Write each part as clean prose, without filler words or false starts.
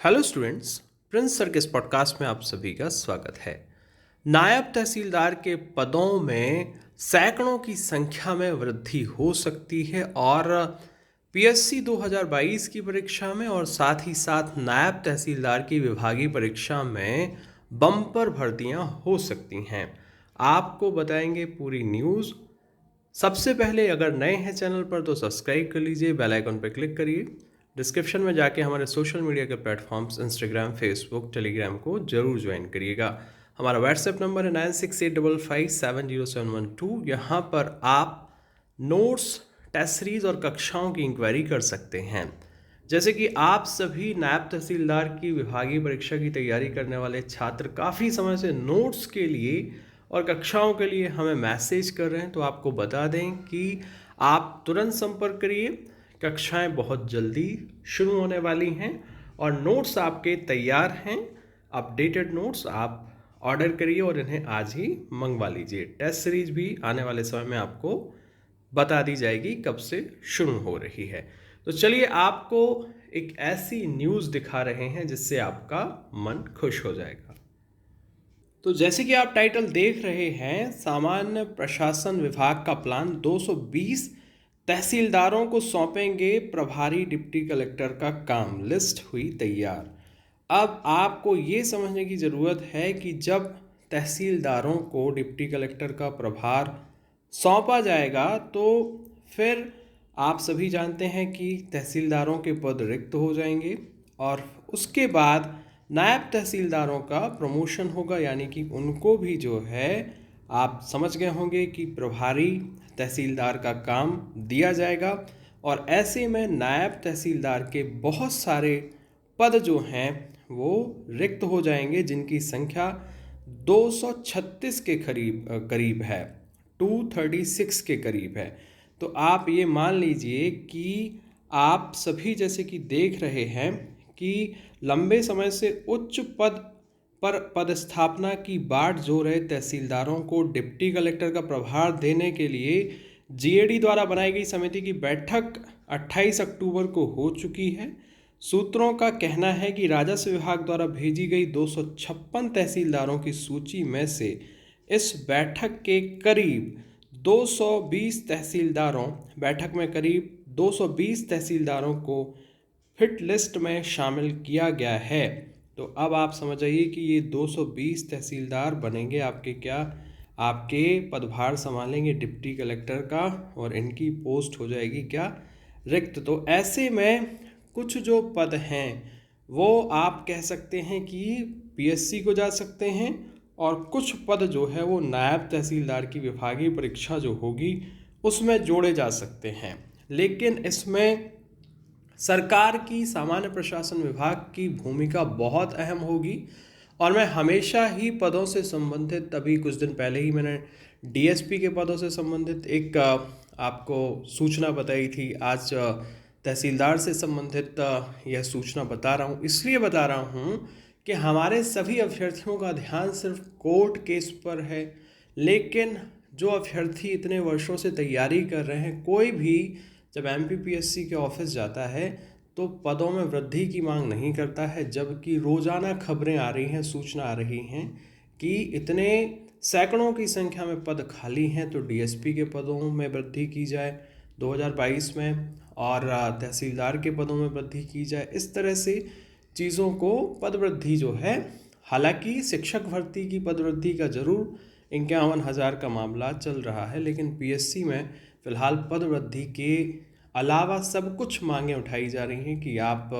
Hello students, Prince sir के इस podcast में आप सभी का स्वागत है। नायब तहसीलदार के पदों में सैकड़ों की संख्या में वृद्धि हो सकती है और पीएससी 2022 की परीक्षा में और साथ ही साथ नायब तहसीलदार की विभागीय परीक्षा में बम्पर भर्तियां हो सकती हैं। आपको बताएंगे पूरी न्यूज़। सबसे पहले अगर नए हैं चैनल पर तो सब्सक्राइब कर लीजिए, बेल आइकन पर क्लिक करिए। डिस्क्रिप्शन में जाके हमारे सोशल मीडिया के प्लेटफॉर्म्स इंस्टाग्राम, फेसबुक, टेलीग्राम को जरूर ज्वाइन करिएगा। हमारा व्हाट्सएप नंबर है 9685570712। यहाँ पर आप नोट्स, टेस्ट सीरीज और कक्षाओं की इंक्वायरी कर सकते हैं। जैसे कि आप सभी नायब तहसीलदार की विभागीय परीक्षा की तैयारी करने वाले छात्र काफ़ी समय से नोट्स के लिए और कक्षाओं के लिए हमें मैसेज कर रहे हैं, तो आपको बता दें कि आप तुरंत संपर्क करिए। कक्षाएं बहुत जल्दी शुरू होने वाली हैं और नोट्स आपके तैयार हैं। अपडेटेड नोट्स आप ऑर्डर करिए और इन्हें आज ही मंगवा लीजिए। टेस्ट सीरीज भी आने वाले समय में आपको बता दी जाएगी कब से शुरू हो रही है। तो चलिए आपको एक ऐसी न्यूज़ दिखा रहे हैं जिससे आपका मन खुश हो जाएगा। तो जैसे कि आप टाइटल देख रहे हैं, सामान्य प्रशासन विभाग का प्लान 220 तहसीलदारों को सौंपेंगे प्रभारी डिप्टी कलेक्टर का काम, लिस्ट हुई तैयार। अब आपको ये समझने की ज़रूरत है कि जब तहसीलदारों को डिप्टी कलेक्टर का प्रभार सौंपा जाएगा तो फिर आप सभी जानते हैं कि तहसीलदारों के पद रिक्त हो जाएंगे और उसके बाद नायब तहसीलदारों का प्रमोशन होगा, यानी कि उनको भी जो है आप समझ गए होंगे कि प्रभारी तहसीलदार का काम दिया जाएगा। और ऐसे में नायब तहसीलदार के बहुत सारे पद जो हैं वो रिक्त हो जाएंगे, जिनकी संख्या 236 के करीब है, 236 के करीब है। तो आप ये मान लीजिए कि आप सभी जैसे कि देख रहे हैं कि लंबे समय से उच्च पद पर पदस्थापना की बाट जो रहे तहसीलदारों को डिप्टी कलेक्टर का प्रभार देने के लिए जीएडी द्वारा बनाई गई समिति की बैठक 28 अक्टूबर को हो चुकी है। सूत्रों का कहना है कि राजस्व विभाग द्वारा भेजी गई 256 तहसीलदारों की सूची में से इस बैठक के करीब 220 तहसीलदारों बैठक में करीब 220 तहसीलदारों को हिट लिस्ट में शामिल किया गया है। तो अब आप समझ आइए कि ये 220 तहसीलदार बनेंगे आपके पदभार संभालेंगे डिप्टी कलेक्टर का और इनकी पोस्ट हो जाएगी रिक्त। तो ऐसे में कुछ जो पद हैं वो आप कह सकते हैं कि पीएससी को जा सकते हैं और कुछ पद जो है वो नायब तहसीलदार की विभागीय परीक्षा जो होगी उसमें जोड़े जा सकते हैं। लेकिन इसमें सरकार की सामान्य प्रशासन विभाग की भूमिका बहुत अहम होगी और मैं हमेशा ही पदों से संबंधित, अभी कुछ दिन पहले ही मैंने डीएसपी के पदों से संबंधित एक आपको सूचना बताई थी। आज तहसीलदार से संबंधित यह सूचना बता रहा हूँ, इसलिए बता रहा हूँ कि हमारे सभी अभ्यर्थियों का ध्यान सिर्फ कोर्ट केस पर है। लेकिन जो अभ्यर्थी इतने वर्षों से तैयारी कर रहे हैं, कोई भी जब एमपीपीएससी के ऑफिस जाता है तो पदों में वृद्धि की मांग नहीं करता है, जबकि रोज़ाना खबरें आ रही हैं, सूचना आ रही हैं कि इतने सैकड़ों की संख्या में पद खाली हैं, तो डीएसपी के पदों में वृद्धि की जाए 2022 में और तहसीलदार के पदों में वृद्धि की जाए। इस तरह से चीज़ों को पद वृद्धि जो है, हालांकि शिक्षक भर्ती की पद वृद्धि का जरूर 51,000 का मामला चल रहा है, लेकिन पीएससी में फ़िलहाल पद वृद्धि के अलावा सब कुछ मांगें उठाई जा रही हैं कि आप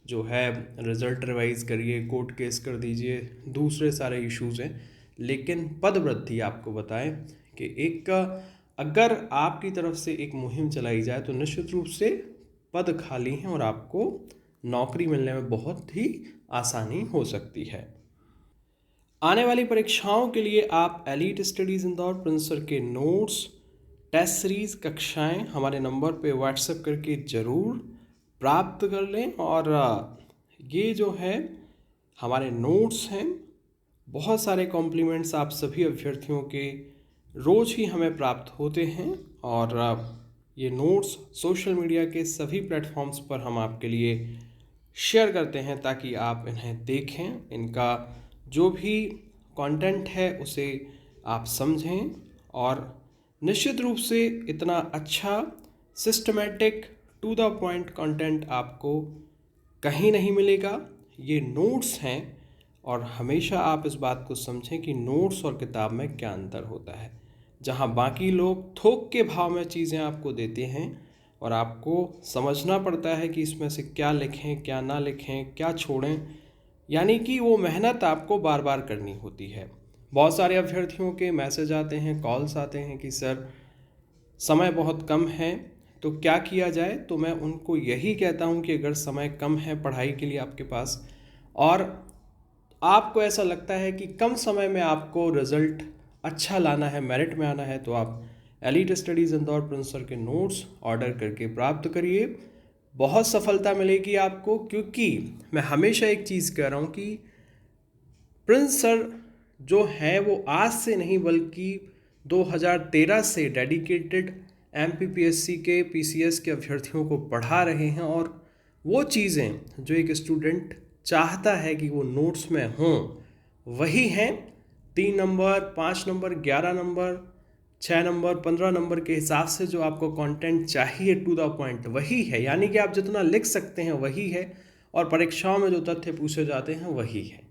जो है रिज़ल्ट रिवाइज़ करिए, कोर्ट केस कर दीजिए, दूसरे सारे इश्यूज़ हैं। लेकिन पद वृद्धि आपको बताएं कि अगर आपकी तरफ से एक मुहिम चलाई जाए तो निश्चित रूप से पद खाली हैं और आपको नौकरी मिलने में बहुत ही आसानी हो सकती है। आने वाली परीक्षाओं के लिए आप elite studies Indore Prince sir के नोट्स, टेस्ट सीरीज, कक्षाएं हमारे नंबर पे व्हाट्सएप करके ज़रूर प्राप्त कर लें। और ये जो है हमारे नोट्स हैं, बहुत सारे कॉम्प्लीमेंट्स आप सभी अभ्यर्थियों के रोज़ ही हमें प्राप्त होते हैं और ये नोट्स सोशल मीडिया के सभी प्लेटफॉर्म्स पर हम आपके लिए शेयर करते हैं ताकि आप इन्हें देखें, इनका जो भी कंटेंट है उसे आप समझें और निश्चित रूप से इतना अच्छा systematic to the point content आपको कहीं नहीं मिलेगा। ये नोट्स हैं और हमेशा आप इस बात को समझें कि नोट्स और किताब में क्या अंतर होता है। जहाँ बाकी लोग थोक के भाव में चीज़ें आपको देते हैं और आपको समझना पड़ता है कि इसमें से क्या लिखें, क्या ना लिखें, क्या छोड़ें, यानी कि वो मेहनत आपको बार बार करनी होती है। बहुत सारे अभ्यर्थियों के मैसेज आते हैं, कॉल्स आते हैं कि सर समय बहुत कम है तो क्या किया जाए। तो मैं उनको यही कहता हूँ कि अगर समय कम है पढ़ाई के लिए आपके पास और आपको ऐसा लगता है कि कम समय में आपको रिज़ल्ट अच्छा लाना है, मेरिट में आना है, तो आप elite studies Indore Prince sir के नोट्स ऑर्डर करके प्राप्त करिए। बहुत सफलता मिलेगी आपको, क्योंकि मैं हमेशा एक चीज़ कह रहा हूँ कि प्रिंस सर जो हैं वो आज से नहीं बल्कि 2013 से डेडिकेटेड एमपीपीएससी के पीसीएस के अभ्यर्थियों को पढ़ा रहे हैं और वो चीज़ें जो एक स्टूडेंट चाहता है कि वो नोट्स में हों वही हैं। 3 number, 5 number, 11 number, 6 number, 15 number के हिसाब से जो आपको कंटेंट चाहिए टू द पॉइंट वही है, यानी कि आप जितना लिख सकते हैं वही है और परीक्षाओं में जो तथ्य पूछे जाते हैं वही है।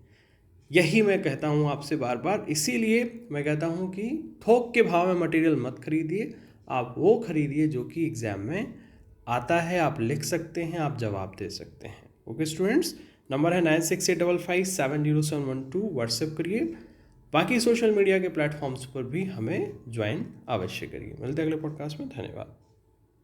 यही मैं कहता हूँ आपसे बार बार, इसीलिए मैं कहता हूँ कि थोक के भाव में मटेरियल मत खरीदिए, आप वो खरीदिए जो कि एग्ज़ाम में आता है, आप लिख सकते हैं, आप जवाब दे सकते हैं। ओके स्टूडेंट्स, नंबर है 9685570712, व्हाट्सएप करिए। बाकी सोशल मीडिया के प्लेटफॉर्म्स पर भी हमें ज्वाइन अवश्य करिए। मिलते हैं अगले पॉडकास्ट में, धन्यवाद।